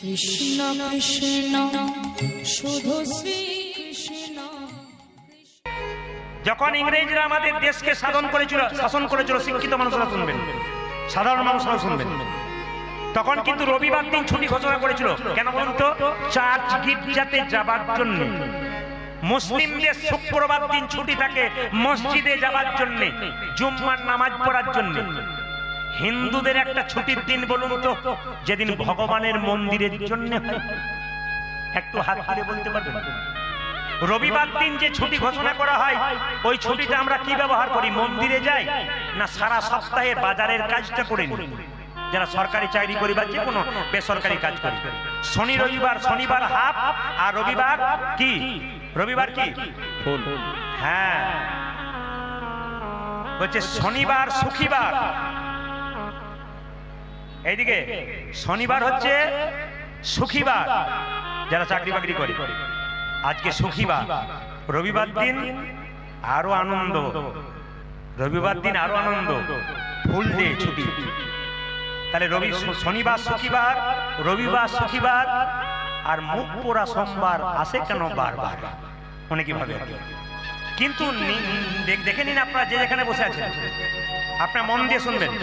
কৃষ্ণ কৃষ্ণ শুধু শ্রী কৃষ্ণ। যখন ইংরেজরা আমাদের দেশকে শাসন করেছিল, শিক্ষিত মানুষরা শুনবেন, সাধারণ মানুষরা শুনবেন, তখন কিন্তু রবিবার দিন ছুটি ঘোষণা করেছিল। কেন বলুন তো? চার্চ গির্জাতে যাবার জন্য। মুসলিমদের শুক্রবার দিন ছুটি থাকে মসজিদে যাবার জন্য, জুম্মার নামাজ পড়ার জন্য। হিন্দুদের একটা ছুটির দিন বলুন তো, যেদিন ভগবানের মন্দিরের জন্য। একটু হাত তুলে বলতে পারবেন? রবিবার দিন যে ছুটি ঘোষণা করা হয়, ওই ছুটিটা আমরা কি ব্যবহার করি? মন্দিরে যাই, না সারা সপ্তাহে বাজারের কাজটা করে নিই? যারা সরকারি চাকরি করি বা যে কোনো বেসরকারি কাজ করি, শনি রবিবার, শনিবার হাফ আর রবিবার কি? রবিবার কি? হ্যাঁ, বলছে শনিবার সুখিবার। এইদিকে শনিবার হচ্ছে সুখিবার, যারা চাকরি বাকরি করে। আজকে সুখিবার, রবিবার দিন আরো আনন্দ, রবিবার দিন আরো আনন্দ, ফুল ডে ছুটি। তাহলে শনিবার সুখিবার, রবিবার সুখিবার, আর মুখ পোড়া সোমবার আসে কেন বারবার? অনেকে ভাবে। কিন্তু দেখে নিন আপনারা, যে যেখানে বসে আছেন, আপনার মন দিয়ে শুনবেন।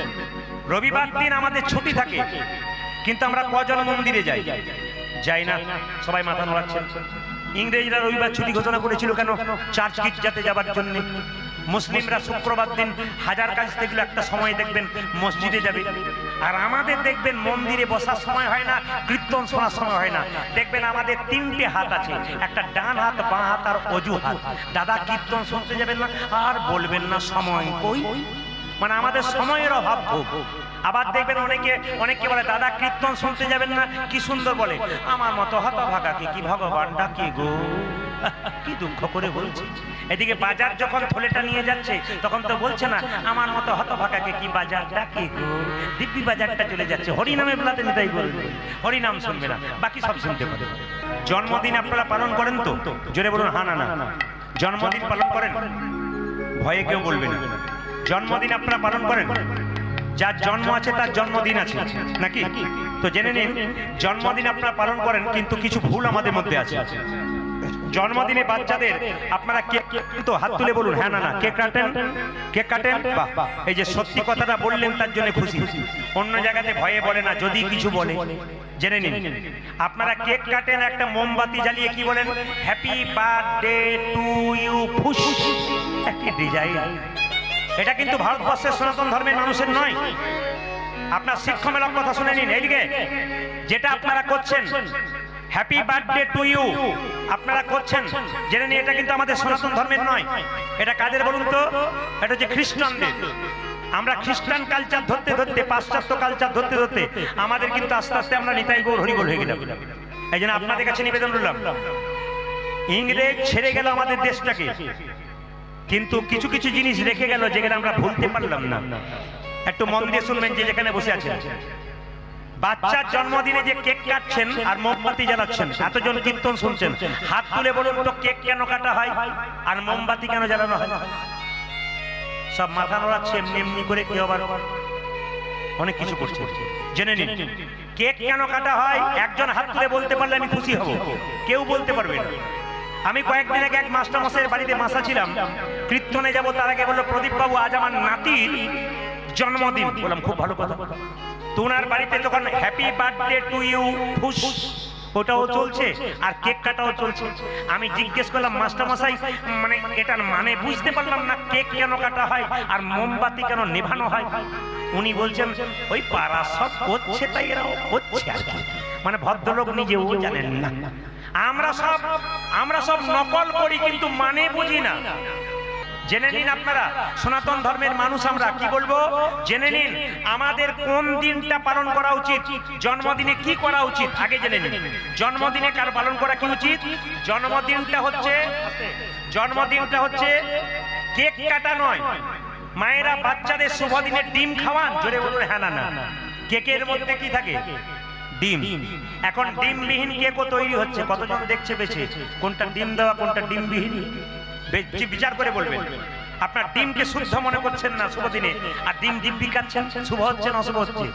রবিবার দিন আমাদের ছুটি থাকে, কিন্তু আমরা কজন মন্দিরে যাই? যাই না। সবাই মাথা নোড়াচ্ছেন। ইংরেজরা রবিবার ছুটি ঘোষণা করেছিল কেন? চার্চ গির্জাতে যাবার জন্য। মুসলিমরা শুক্রবার দিন হাজার কাজ থেকে একটা সময় দেখবেন মসজিদে যাবে। আর আমাদের দেখবেন মন্দিরে বসার সময় হয় না, কীর্তন শোনার সময় হয় না। দেখবেন আমাদের তিনটে হাত আছে, একটা ডান হাত, বাঁ হাত আর অজু হাত। দাদা কীর্তন শুনতে যাবেন না, আর বলবেন না সময় কই। মানে আমাদের সময়ের অভাব খুব। আবার দেখবেন অনেকে বলে, দাদা কীর্তন শুনতে যাবেন না, কি সুন্দর বলে, আমার মতো হতভাগাকে কি ভগবান ডাকে গো। কি দুঃখ করে বলছে। এদিকে বাজার যখন থলেটা নিয়ে যাচ্ছে, তখন তো বলছে না, আমার মতো হতভাগাকে কি বাজার ডাকে গো। দিব্যি বাজারটা চলে যাচ্ছে, হরিনামে বেলাতে নিতাই বলবে, হরিনাম শুনবে না, বাকি সব শুনতে পারে। জন্মদিন আপনারা পালন করেন তো? জোরে বলুন হ্যাঁ না না। জন্মদিন পালন করেন? ভয়ে কেউ বলবে না। জন্মদিন আপনারা পালন করেন? যার জন্ম আছে তার জন্মদিন আছে নাকি? তো জেনে নিন, জন্মদিন আপনারা পালন করেন, কিন্তু কিছু ভুল আমাদের মধ্যে আছে। জন্মদিনে বাচ্চাদের আপনারা কেক তো হাত তুলে বলুন হ্যাঁ না না। কেক কাটেন? কেক কাটেন? বাহ, এই যে সত্যি কথাটা বললেন তার জন্য খুশি। অন্য জায়গাতে ভয়ে বলে না, যদি কিছু বলে জেনে নিন। আপনারা কেক কাটেন, একটা মোমবাতি জ্বালিয়ে কি বলেন? হ্যাপি বার্থডে টু ইউ ফুস। একটি ডিজাইন। এটা কিন্তু ভারতবর্ষের সনাতন ধর্মের মানুষের নয়। আপনার শিক্ষামূলক কথা শুনে নিন। এইদিকে যেটা আপনারা করছেন, হ্যাপি বার্থডে টু ইউ আপনারা করছেন, জেনে নিন এটা কিন্তু আমাদের সনাতন ধর্মের নয়। এটা কাদের বলুন তো? এটা হচ্ছে খ্রিস্টানদের। আমরা খ্রিস্টান কালচার ধরতে ধরতে, পাশ্চাত্য কালচার ধরতে ধরতে আমাদের কিন্তু আস্তে আস্তে আমরা নিতাই গৌর হরিবোল হয়ে গেলাম। এই জন্য আপনাদের কাছে নিবেদন করলাম, ইংরেজ ছেড়ে গেল আমাদের দেশটাকে, কিন্তু কিছু কিছু জিনিস রেখে গেল যেগুলো আমরা ভুলতে পারলাম না। একটু মন দিয়ে শুনবেন, যে যেখানে বসে আছেন। বাচ্চার জন্মদিনে যে কেক কাটছেন আর মোমবাতি জ্বালাচ্ছেন, এতজন কীর্তন শুনছেন, হাত তুলে বলুন তো কেক কেন কাটা হয় আর মোমবাতি কেন জ্বালানো হয়? সব মাথা নোড়াচ্ছে এমনি এমনি করে, কেউ আবার অনেক কিছু করছে। জেনে নিন কেক কেন কাটা হয়। একজন হাত তুলে বলতে পারলে আমি খুশি হব, কেউ বলতে পারবে না। আমি কয়েকদিন আগে এক মাস্টারমশাইয়ের বাড়িতে মাসা ছিলাম, কীর্তনে যাব, তার আগে বললো, প্রদীপ বাবু আজ আমার নাতির জন্মদিন। বললাম খুব ভালো কথা। তোনার বাড়িতে যখন হ্যাপি বার্থডে টু ইউ ফুস ওটাও চলছে আর কেক কাটাও চলছে। আমি জিজ্ঞেস করলাম, মাস্টারমশাই মানে এটার মানে বুঝতে পারলাম না, কেক কেন কাটা হয় আর মোমবাতি কেন নেভানো হয়? উনি বলছেন, ওই পাড়া সব করছে তাই এরাও করছে আর কি। মানে ভদ্রলোক নিজেও জানেন না। আমরা সব নকল করি, কিন্তু মানে বুঝি না। জেনে নিন আপনারা, সনাতন ধর্মের মানুষ আমরা, কি বলবো জেনে নিন, আমাদের কোন দিনটা পালন করা উচিত, জন্মদিনে কি করা উচিত আগে জেনে নিন। জন্মদিনে কার পালন করা কি উচিত? জন্মদিনটা হচ্ছে কেক কাটা নয়। মায়েরা বাচ্চাদের শুভ দিনে ডিম খাওয়ান, জোরে বলুন হ্যাঁ না না। কেকের মধ্যে কি থাকে? ডিম। এখন ডিমবিহীন কেকও তৈরি হচ্ছে, কতজন দেখছে বেছে কোনটা ডিম দেওয়া কোনটা ডিমবিহীন? বিচার করে বলবেন। আপনার ডিমকে শুদ্ধ মনে করছেন না শুভ দিনে, আর ডিম দিব্যি খাচ্ছেন, শুভ হচ্ছে না অশুভ হচ্ছে?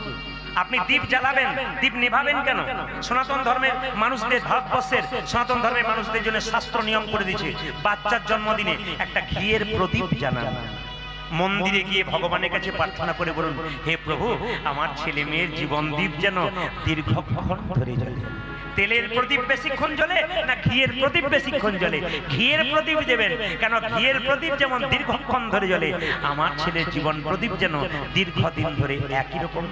আপনি দীপ জ্বালাবেন, দীপ নেভাবেন কেন? সনাতন ধর্মের মানুষদের, ভারতবর্ষের সনাতন ধর্মের মানুষদের জন্য শাস্ত্র নিয়ম করে দিয়েছে, বাচ্চার জন্মদিনে একটা ঘিয়ের প্রদীপ জ্বালান। মন্দিরে গিয়ে ভগবানের কাছে প্রার্থনা করে বলুন, হে প্রভু, আমার ছেলে মেয়ের জীবন দীপ যেন দীর্ঘক্ষণ ধরে জ্বলে। তেলের প্রদীপ বেশিক্ষণ জ্বলে না ঘিয়ের প্রদীপ বেশিক্ষণ জ্বলে? ঘিয়ের প্রদীপ দেবেন, কেন ঘিয়ের প্রদীপ যেমন দীর্ঘক্ষণ ধরে জ্বলে, আমার ছেলের জীবন প্রদীপ যেন দীর্ঘদিন ধরে একই রকম।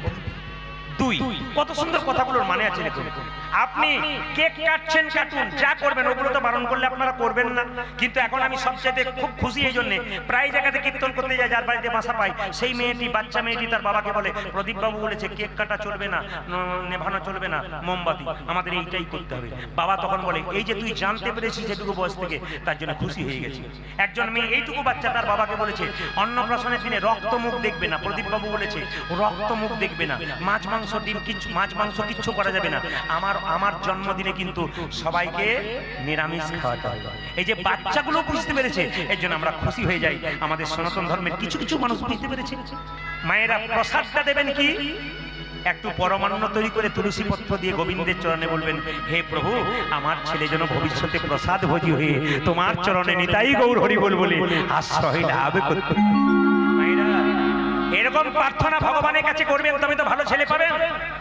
দুই, কত সুন্দর কথাগুলোর মানে আছে দেখুন। আপনি কেক কাটছেন, কাটুন, যা করবেন, ওগুলো তো বারণ করলে আপনারা করবেন না। কিন্তু এখন আমি সবচেয়ে খুব খুশি এই জন্যে, প্রায় জায়গাতে কীর্তন করতে যায়, যার বাড়িতে বাসা পাই, সেই মেয়েটি, বাচ্চা মেয়েটি তার বাবাকে বলে, প্রদীপ বাবু বলেছে কেক কাটা চলবে না, নেভানো চলবে না, মোমবাতি, আমাদের এইটাই করতে হবে। বাবা তখন বলে, এই যে তুই জানতে পেরেছিস যেটুকু বয়স থেকে, তার জন্য খুশি হয়ে গেছি। একজন মেয়ে, এইটুকু বাচ্চা, তার বাবাকে বলেছে অন্নপ্রাশনের দিনে রক্ত মুখ দেখবে না, প্রদীপ বাবু বলেছে রক্ত মুখ দেখবে না, মাছ মাংস ডিম কিচ্ছু, মাছ মাংস কিচ্ছু করা যাবে না, আমার জন্মদিনে কিন্তু সবাইকে নিরামিষ খাওয়াতে হবে। এই যে বাচ্চাগুলো বুঝতে পেরেছে, এর জন্য আমরা খুশি হয়ে যাই। আমাদের সনাতন ধর্মের কিছু কিছু মানুষ বুঝতে পেরেছে। মায়েরা প্রসাদটা দেবেন কি? একটু পরমান্ন তৈরি করে তুলসী পত্র দিয়ে গোবিন্দের চরণে বলবেন, হে প্রভু, আমার ছেলে যেন ভবিষ্যতে প্রসাদ ভোজি হয়ে তোমার চরণে নিতাই গৌর হরি বল বলে আশ্রয় লাভ করতে। মায়েরা এরকম প্রার্থনা ভগবানের কাছে করবেন, তবে তো ভালো ছেলে পাবেন।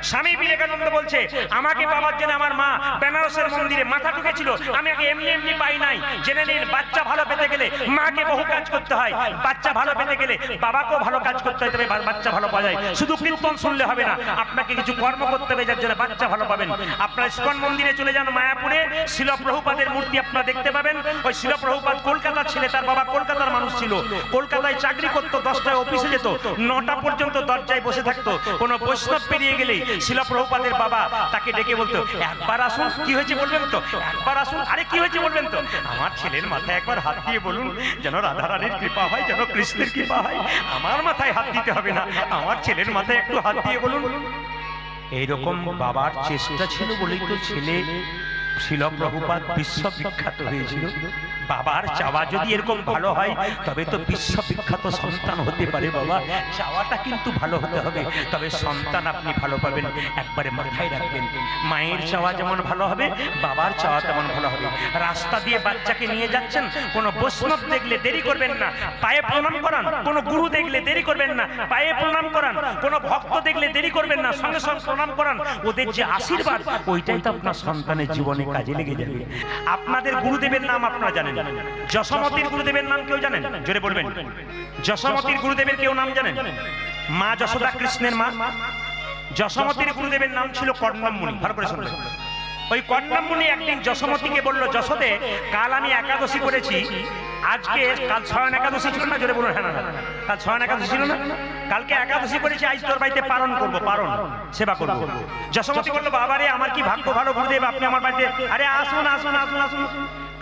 স্বামী বিবেকানন্দ বলছে, আমাকে পাওয়ার জন্য আমার মা বেনারসের মন্দিরে মাথা ঠুকেছিল, আমি আগে এমনি এমনি পাই নাই। জেনে নিন, বাচ্চা ভালো পেতে গেলে মাকে বহু কাজ করতে হয়, বাচ্চা ভালো পেতে গেলে বাবাকেও ভালো কাজ করতে হয়, তবে বাচ্চা ভালো পাওয়া যায়। শুধু কীর্তন শুনলে হবে না, আপনাকে কিছু কর্ম করতে হবে, যার জন্য বাচ্চা ভালো পাবেন। আপনারা ইস্কন মন্দিরে চলে যান, মায়াপুরে শিল প্রভুপাদের মূর্তি আপনারা দেখতে পাবেন। ওই শিল প্রভুপাদ কলকাতার ছেলে, তার বাবা কলকাতার মানুষ ছিল, কলকাতায় চাকরি করতো, 10টায় অফিসে যেত, 9টা পর্যন্ত দরজায় বসে থাকতো। কোনো বৈষ্ণব পেরিয়ে গেলেই শিল প্রভুপাদের বাবা তাকে ডেকে বলতো, একবার আসুন, কি হয়েছে বলবেন তো, একবার আসুন, আরে কি হয়েছে বলবেন তো, আমার ছেলের মাথায় একবার হাত দিয়ে বলুন, যেন রাধারানীর কৃপা হয়, যেন কৃষ্ণের কৃপা হয়। আমার মাথায় হাত দিতে হবে না, আমার ছেলের মাথায় একটু হাত দিয়ে বলুন। এইরকম বাবার চেষ্টা ছিল বলেই তো ছেলে শিল প্রভুপাদ বিশ্ববিখ্যাত হয়েছিল। বাবার চাওয়া যদি এরকম ভালো হয়, তবে তো বিশ্ববিখ্যাত সন্তান হতে পারে। বাবা, চাওয়াটা কিন্তু ভালো হতে হবে, তবে সন্তান আপনি ভালো পাবেন। একবারে মাথায় রাখবেন, মায়ের চাওয়া যেমন ভালো হবে, বাবার চাওয়া তেমন ভালো হবে। রাস্তা দিয়ে বাচ্চাকে নিয়ে যাচ্ছেন, কোনো বৈষ্ণব দেখলে দেরি করবেন না, পায়ে প্রণাম করান। কোনো গুরু দেখলে দেরি করবেন না, পায়ে প্রণাম করান। কোনো ভক্ত দেখলে দেরি করবেন না, সঙ্গে সঙ্গে প্রণাম করান। ওদের যে আশীর্বাদ, ওইটাই তো আপনার সন্তানের জীবনে কাজে লেগে যাবে। আপনাদের গুরুদেবের নাম আপনারা জানেন? যশোমতীর গুরুদেবের নাম কেউ জানেন? জোরে বলবেন। যশোমতীর গুরুদেবের কেউ নাম জানেন? মা যশোদা, কৃষ্ণের মা। যশোমতীর গুরুদেবের নাম ছিল কর্ণম মুনি। ভালো করে শুনবেন। ওই কর্ণম মুনি একদিন যশোমতীকে বলল, যশোদে, কাল আমি একাদশী করেছি, আজকে, কাল ছয়ন একাদশী ছিল না? জোরে বলুন। হ্যাঁ, না, কাল ছয়ন একাদশী ছিল না? কালকে একাদশী করেছি, আজ তোর বাড়িতে পালন করবো, পালন সেবা করবো। যশোমতী বললো, বাবা রে, আমার কি ভাগ্য ভালো গুরুদেব, আপনি আমার বাড়িতে। আরে আসুন আসুন আসুন আসুন।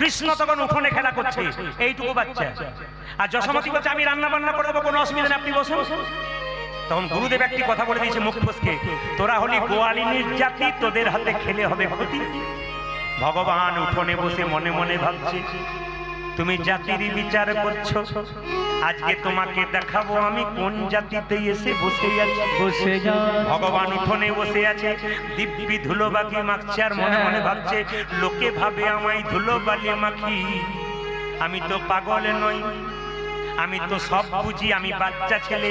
কৃষ্ণ তখন উঠোনে খেলা করছে, এইটুকু বাচ্চা। আর যশোমতী বলছে, আমি রান্না বান্না করে দেবো, কোনো অসুবিধা নেই, আপনি বসুন। তখন গুরুদেব একটি কথা বলে দিয়েছে মুখ ফসকে, তোরা হলি গোয়ালিনীর জাতি, তোদের হাতে খেলে হবে ক্ষতি। ভগবান উঠোনে বসে মনে মনে ভাবছে, তুমি জাতির বিচার করছো, আজকে তোমাকে দেখাবো আমি কোন জাতিতে এসে বসে আছি। বসে যা। ভগবান উঠোনে বসে আছে, দিব্যি ধুলো বাকি মাখছে, আর মনে মনে ভাবছে, লোকে ভাবে আমায় ধুলো বালি মাখি, আমি তো পাগল নই, আমি তো সব বুঝি, আমি বাচ্চা ছেলে।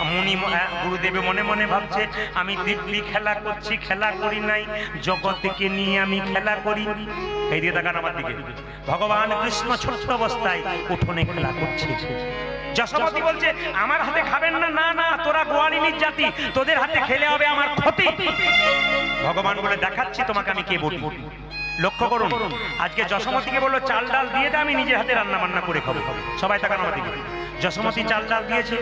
মুনি গুরুদেব মনে মনে ভাবছে, আমি দিব্যি খেলা করছি, খেলা করি নাই, জগৎকে নিয়ে আমি খেলা করি। এই দিয়ে তাকান আমার দিকে। ভগবান কৃষ্ণ ছোট্ট অবস্থায় উঠোনে খেলা করছে। যশোমতী বলছে, আমার হাতে খাবেন না। না না, তোরা গোয়ালিনীর জাতি, তোদের হাতে খেলে হবে আমার ক্ষতি। ভগবান বলে, দেখাচ্ছি তোমাকে আমি কে বলি। লক্ষ্য করুন, আজকে যশোমতীকে বললো, চাল ডাল দিয়ে দে, আমি নিজে হাতে রান্না বান্না করে খাবো। সবাই তাকান আমার দিকে। যশোমতী চাল ডাল দিয়েছে,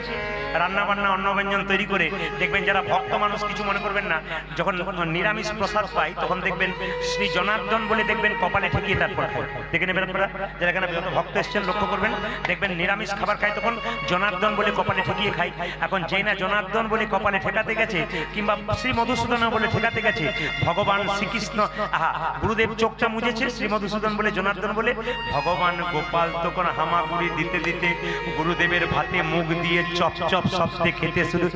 রান্না বান্না অন্ন ব্যঞ্জন তৈরি করে। দেখবেন যারা ভক্ত মানুষ, কিছু মনে করবেন না, যখন নিরামিষ প্রসাদ পাই, তখন দেখবেন শ্রী জনার্দন বলে দেখবেন কপালে ঠেকিয়ে তারপর খায়। দেখে নেবেন আপনারা, যারা এখানে যত ভক্ত এসছেন লক্ষ্য করবেন, দেখবেন নিরামিষ খাবার খায়, তখন জনার্দন বলে কপালে ঠেকিয়ে খায়। এখন যেই না জনার্দন বলে কপালে ঠেকাতে গেছে, কিংবা শ্রী মধুসূদন বলে ঠেকাতে গেছে, ভগবান শ্রীকৃষ্ণ, গুরুদেব চোখটা মুজেছে, শ্রী মধুসূদন বলে, জনার্দন বলে, ভগবান গোপাল তখন হামাগুড়ি দিতে দিতে গুরুদেবের ভাতে মুখ দিয়ে চপ চপ শব্দে খেতে শুরু।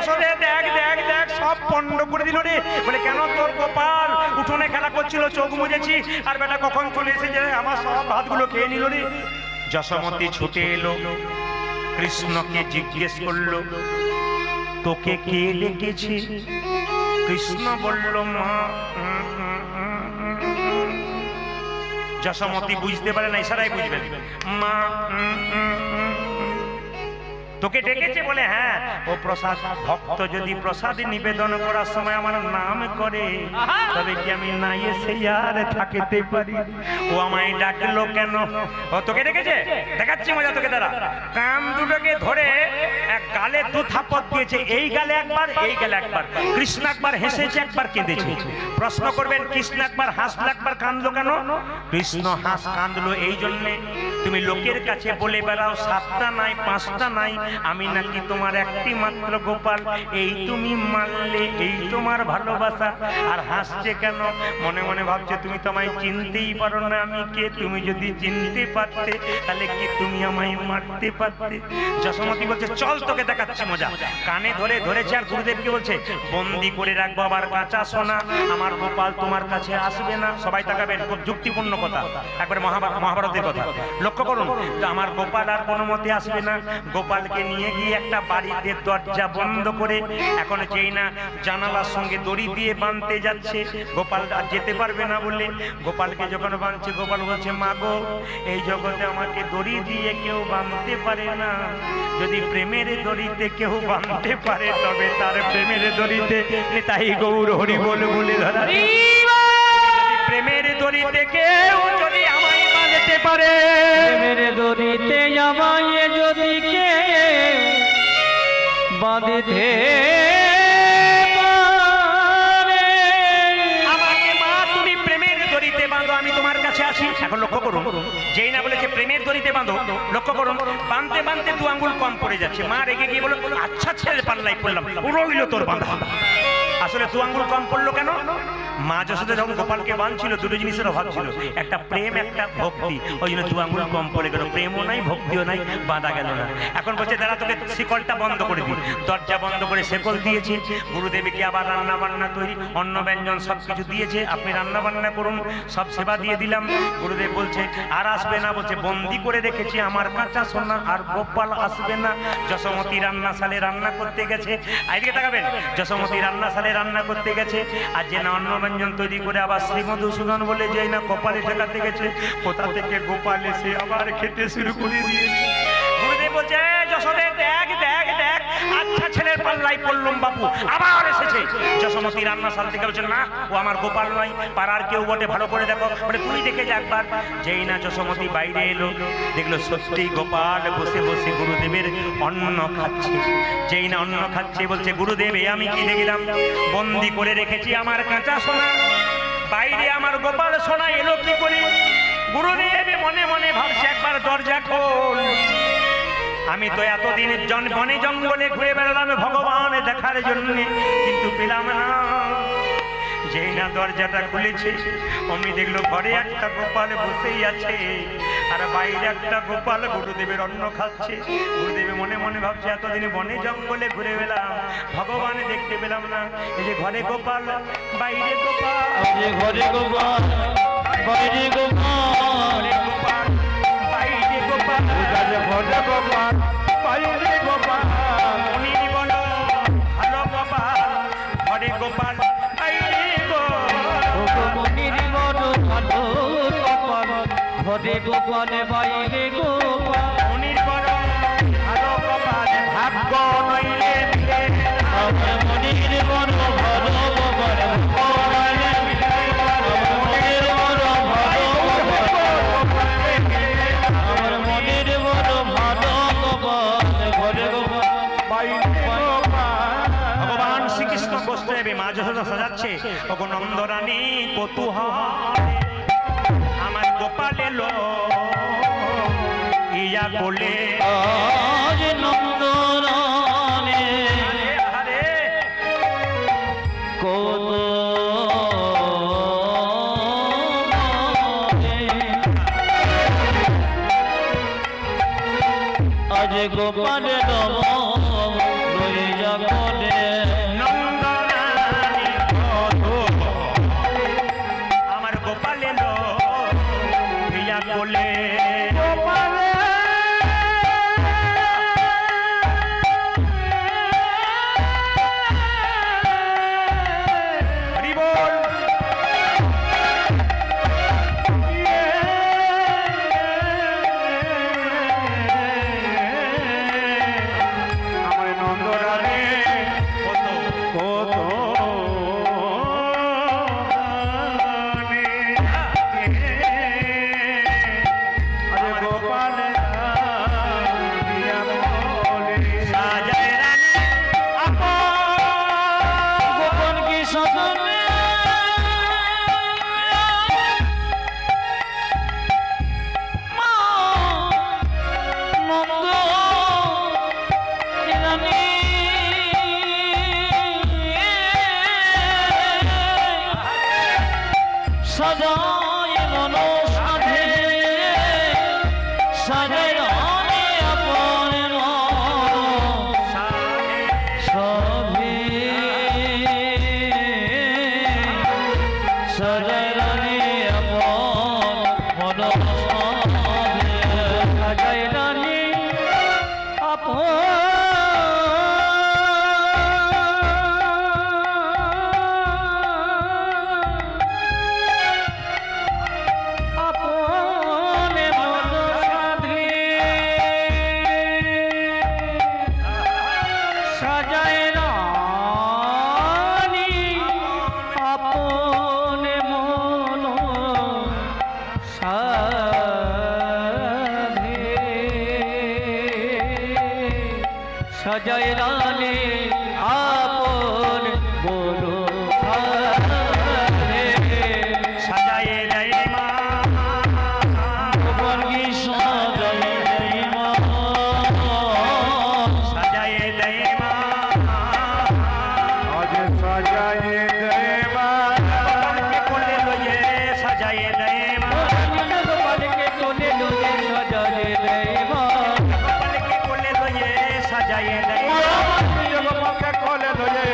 যশোদে দেখ দেখ দেখ সব পণ্ড করে দিল রে। বলে কেন? তোর গোপাল উঠোনে খেলা করছিল, চোখ মুজেছি, আর বেটা কখন চলে এসেছে আমার সব ভাতগুলো খেয়ে নিল রে। যশোমতি ছুটে এলো, কৃষ্ণকে জিজ্ঞেস করলো তোকে কে ডেকেছে? কৃষ্ণ বলল মা। যশোমতি বুঝতে পারে না, ইশারায় বুঝবেন, মা তোকে ডেকেছে? বলে হ্যাঁ। ও প্রসাদ, ভক্ত যদি প্রসাদ নিবেদন করার সময় আমার নাম করে তবে কি আমি না এসে আর থাকতে পারি? ও আমায় ডাকলো কেন? ও তোকে ডেকেছে? দেখাচ্ছি মজা তোকে। দাঁড়া, কান দুটোকে ধরে এক গালে দু থাপ্পড় দিয়েছে, এই গালে একবার, এই গালে একবার। কৃষ্ণ একবার হেসেছে, একবার কেঁদেছে। প্রশ্ন করবেন কৃষ্ণ একবার হাসলো, একবার কাঁদলো কেন? কৃষ্ণ হাস কাঁদলো এই জন্যে তুমি লোকের কাছে বলে বেড়াও 7টা নাই 5টা নাই, আমি নাকি তোমার একটি মাত্র গোপাল, এই তুমি মানলে, এই তোমার ভালোবাসা। আর হাসছে কেন? মনে মনে ভাবছে তুমি তো আমায় চিনতেই পারো না, আমি কে? তুমি যদি চিনতে পারতে তাহলে কি তুমি আমায় মারতে পারতে? যশোমতি বলছে চল তোকে দেখাচ্ছি মজা। কানে ধরে ধরেছে, আর গুরুদেবকে বলছে বন্দি করে রাখবো আবার কাঁচা সোনা, আমার গোপাল তোমার কাছে আসবে না। সবাই তাকাবেন, খুব যুক্তিপূর্ণ কথা, একবারে মহাভারতের কথা। লক্ষ্য করুন, আমার গোপাল আর কোনো মতে আসবে না। গোপালকে নিয়ে গিয়ে একটা বাড়িতে দরজা বন্ধ করে, এখন যেই না জানালার সঙ্গে দড়ি দিয়ে বাঁধতে যাচ্ছে, গোপাল আর যেতে পারবে না বলে গোপালকে যখন বাঁধছে, গোপাল বলছে মা গো, এই জগতে আমাকে দড়ি দিয়ে কেউ বাঁধতে পারে না, যদি প্রেমের দড়িতে কেউ বাঁধতে পারে তবে তার প্রেমের দড়িতে তাই গৌর হরি বল বলে ধরা। প্রেমের দড়িতে কেউ যদি আমায় বাঁধতে পারে, প্রেমের দড়িতে আমায় যদি কে বাঁধতে পারে, আমাকে মা তুমি প্রেমের দড়িতে বাঁধো, আমি তোমার কাছে আসি। এখন লক্ষ্য করুন, যেই না বলেছে প্রেমের দড়িতে বাঁধো, লক্ষ্য করুন বাঁধতে বাঁধতে 2 আঙ্গুল কম পড়ে যাচ্ছে। মা রেগে গিয়ে বলো আচ্ছা ছেলে পাল্লাই পড়লাম, রইল তোর বাঁধা। আসলে 2 আঙ্গুল কম পড়লো কেন? মা যশোদা যখন গোপালকে বাঁধছিল দুটো জিনিসের অভাব ছিল, একটা প্রেম, একটা ভক্তি, ওই জন্য 2 আঙ্গুল কম পড়ে গেল। প্রেমও নাই, ভক্তিও নাই, বাঁধা গেল না। এখন বলছে দাঁড়া তোকে শিকলটা বন্ধ করে দিই। দরজা বন্ধ করে শিকল দিয়েছে। গুরুদেবকে আবার রান্না বান্না তৈরি, অন্ন ব্যঞ্জন সব কিছু দিয়েছে, আপনি রান্না বান্না করুন, সব সেবা দিয়ে দিলাম। গুরুদেব বলছে আর আসবে না, বলছে বন্দি করে রেখেছি আমার কাঁচা সোনা, আর গোপাল আসবে না। যশোমতি রান্নাশালে রান্না করতে গেছে, এদিকে তাকাবেন, যশোমতি রান্নাশালে রান্না করতে গেছে, আর যে না অন্ন ব্যঞ্জন তৈরি করে আবার শ্রীমধুসূদন বলে যাই না কপালে ঠেকাতে গেছে, কোথা থেকে গোপাল এসে আবার খেতে শুরু করে দিয়েছে। গুরুদেব বলছে যশোদে দেখ দেখ দেখ, আচ্ছা ছেলের পাল্লাই পড়লুম বাপু, আবার এসেছে। যশোমতি রান্নাশাল থেকে বলছে না ও আমার গোপাল নয়, পাড়ার কেউ বটে, ভালো করে দেখো। বলে তুই দেখে যা একবার। যেই না যশোমতি বাইরে এলো, দেখলো সত্যি গোপাল বসে বসে গুরুদেবের অন্ন খাচ্ছে। যেই না অন্ন খাচ্ছে বলছে গুরুদেব এ আমি কি দেখলাম, বন্দি করে রেখেছি আমার কাঁচা সোনা, বাইরে আমার গোপাল সোনা এলো কি করে? গুরুদেব মনে মনে ভাবছে একবার দরজা খোল, আমি তো এতদিন বনে জঙ্গলে ঘুরে বেড়ালাম ভগবান দেখার জন্য, কিন্তু পেলাম না। যেই না দরজাটা খুলেছে অমনি দেখলো ঘরে একটা গোপাল বসেই আছে, আর বাইরে একটা গোপাল গুরুদেবের অন্ন খাচ্ছে। গুরুদেব মনে মনে ভাবছে এতদিন বনে জঙ্গলে ঘুরে বেড়ালাম, ভগবান দেখতে পেলাম না। এই যে ঘরে গোপাল, বাইরে গোপাল, ঘরে গোপাল, বাইরে গোপাল, গোপাল, বাইরে গোপাল, ঘরে গোপাল, বাইরে গোপাল, উনি বলো ভালো গোপাল, ঘরে গোপাল, বাইরে মনির বড় ভালো গোপাল, ঘরে গোপাল, বাইরে গোপাল, মনির বড় ভালো গোপাল, ভাগ্য নইলে দিলে আমার মনির বড় ভালো গোপাল, মনির বড় ভালো গোপাল, আমার মনির বড় ভালো গোপাল, ঘরে গোপাল, বাইরে গোপাল। ভগবান শ্রীকৃষ্ণ বসতে হবে, মা যশোদা সাজাচ্ছে, ওগো নন্দরানী কৌতূহল আমার গোপাল এলো ইয়া বলে, আজ নন্দরানে আরে কত আজ গোপাল নম লইয়া কোলে সাজায় মন সাধে সাজায় রানী আপন মন সাধে সাজায় রানী আপন মন সাধে সাজায় রানী আপন সাজায় রানী আপন বলো সাজায় দেয় মা বর্গি সাজায় দেয় মা সাজায় দেয় মা আজ সাজায় দেয় মা গোপালকে কোলে লইয়ে সাজায় দেয় মা গোপালকে কোলে লইয়ে সাজায় দেয় মা গোপালকে কোলে লইয়ে সাজায় দেয় মা গোপালকে কোলে লয়ে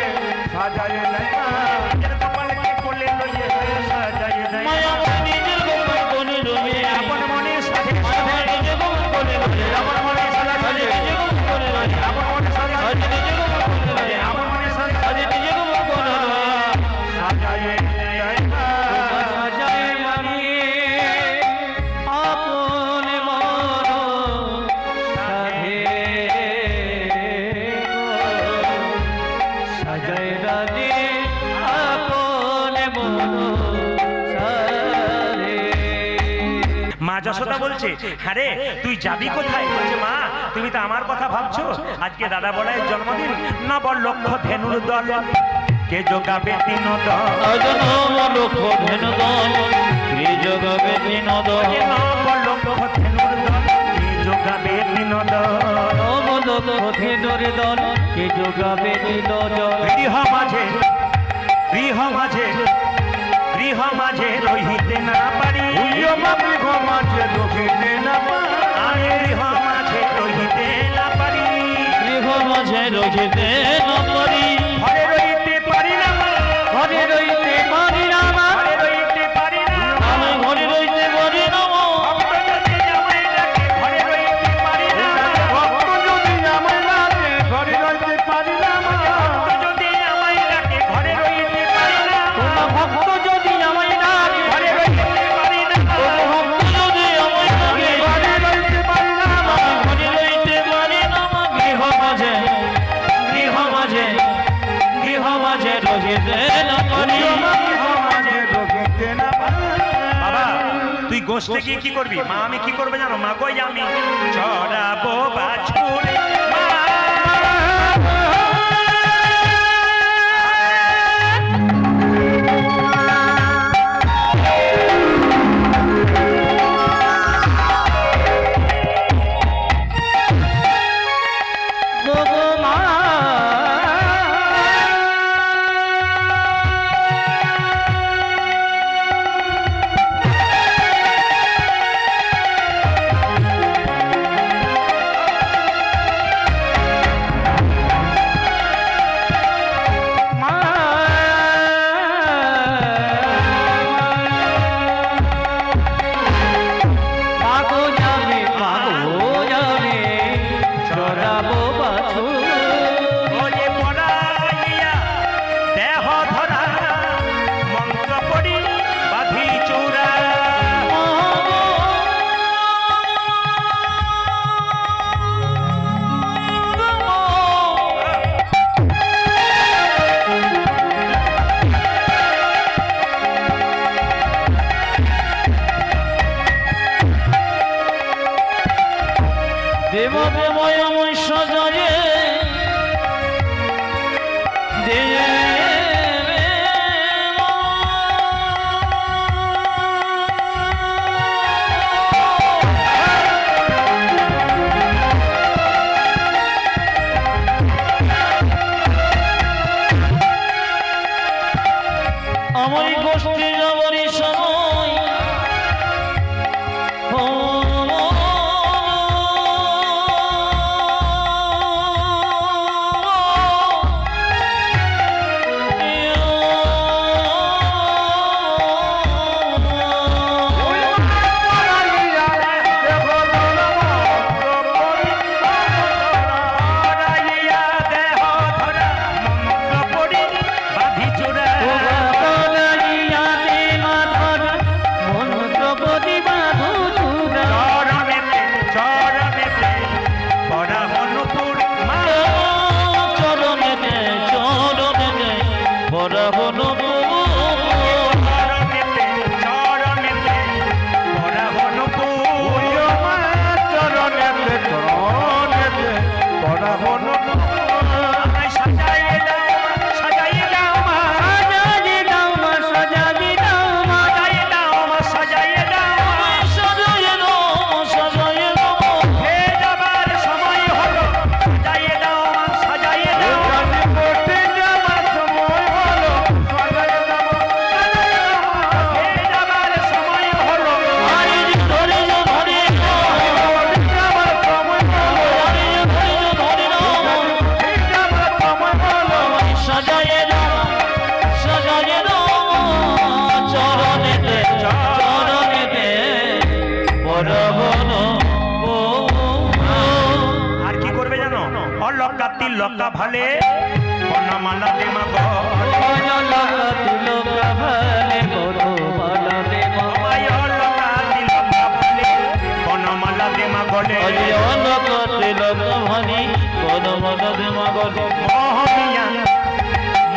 সাজায় দেয় মা নিজের গোপালকে কোলে লইয়ে সাজায় দেয় মা নিজের গোপাল কোলে লইয়ে আপন মনে সাজে নিজের গোপাল কোলে লইয়ে আপন মনে সাজে নিজের গোপাল কোলে লইয়ে আপন মনে সাজে নিজের গোপাল কোলে লইয়ে আপন মনে সাজে নিজের গোপাল কোলে লইয়ে সাজায় দেয় মা সাজায় রানী আপন মন সাধে সাজায় রানী আপন মন সাধে মা যশোদা বলছে হ্যাঁ রে তুই যাবি কোথায়? বলছে মা তুমি তো আমার কথা ভাবছো, আজকে দাদা বলাইয়ের জন্মদিন, নব লক্ষ ধেনুর দল কে যোগাবে দিন দল অজনম লক্ষ ধেনু দল কে যোগাবে দিন দল নব লক্ষ ধেনুর দল কে যোগাবে দিন দল নব লক্ষ ধেনুর দল কে যোগাবে দিন দল গৃহ মাঝে গৃহ মাঝে গৃহ মাঝে রহিতে না পারি গৃহ মাঝে রহিতে না পারি আমি গৃহ মাঝে রহিতে না পারি গৃহ মাঝে রহিতে না পারি ঘরে রহিতে পারি না মা, ঘরে রইতে পারি না মা, ঘরে রহিতে পারি না মা। আমি ঘরে রইতে পারি না মা। ভক্ত যদি আমায় ডাকে ঘরে রহিতে পারি না মা। ভক্ত যদি আমায় লাগে ঘরে রইতে পারি না মা ভক্ত যদি আমায় ডাকে ঘরে রহিতে পারি না মা। তোমরা ভক্ত যদি আমায় ডাকে ঘরে রহিতে পারি না মা। ভক্ত যদি আমায় ডাকে ঘরে রইতে পারি না মা আমি ঘরে রইতে পারি না মা। গৃহ মাঝে গৃহ মাঝে গৃহ মাঝে রহিতে না পারি গৃহ মাঝে রহিতে না পারি বাবা তুই গোষ্ঠে গিয়ে কি করবি? মা আমি কি করবে জানো? মা কই আমি চড়াবো বাছুর মা। গো মা মাগো যাবে চড়াবো বাছুর ওরে পড়াইয়া দেহ ধরা মন্ত্র পড়ি বাঁধি চূড়া দেব দেবয় সাজারে আমার গোষ্ঠী যাবরি সময় তিলকা ভালে বনমালা দে মা গো লতা তিলকা ভালে বনমালা দে মা লতা তিলকা ভালে বনমালা দে মা গলে লতা তিলকা ভালে বনমালা দে মা গলে মোহনিয়া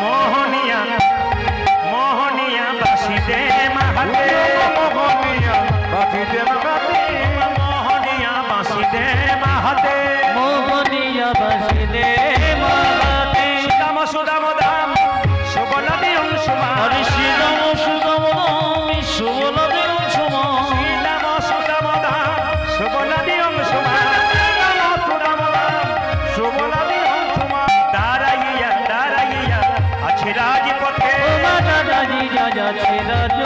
মোহনিয়া মোহনিয়া বাসি দে মা হাতে মোহনিয়া বাসি দে মা হাতে মোহনিয়া বাসি দে মা হাতে মোহনিয়া বাসি দে মা হাতে সুদাম সুদাম দাম সুবলা দি অংশুমা হরি শ্রীরাম সুদাম দাম সুবলা দে অংশুমা শ্রীরাম সুদাম দাম সুবলা দি অংশুমা সুদাম দাম সুবলা দি অংশুমা দাঁড়াইয়া দাঁড়াইয়া আছে রাজপথে দাদাজি যা যাচ্ছে রাজ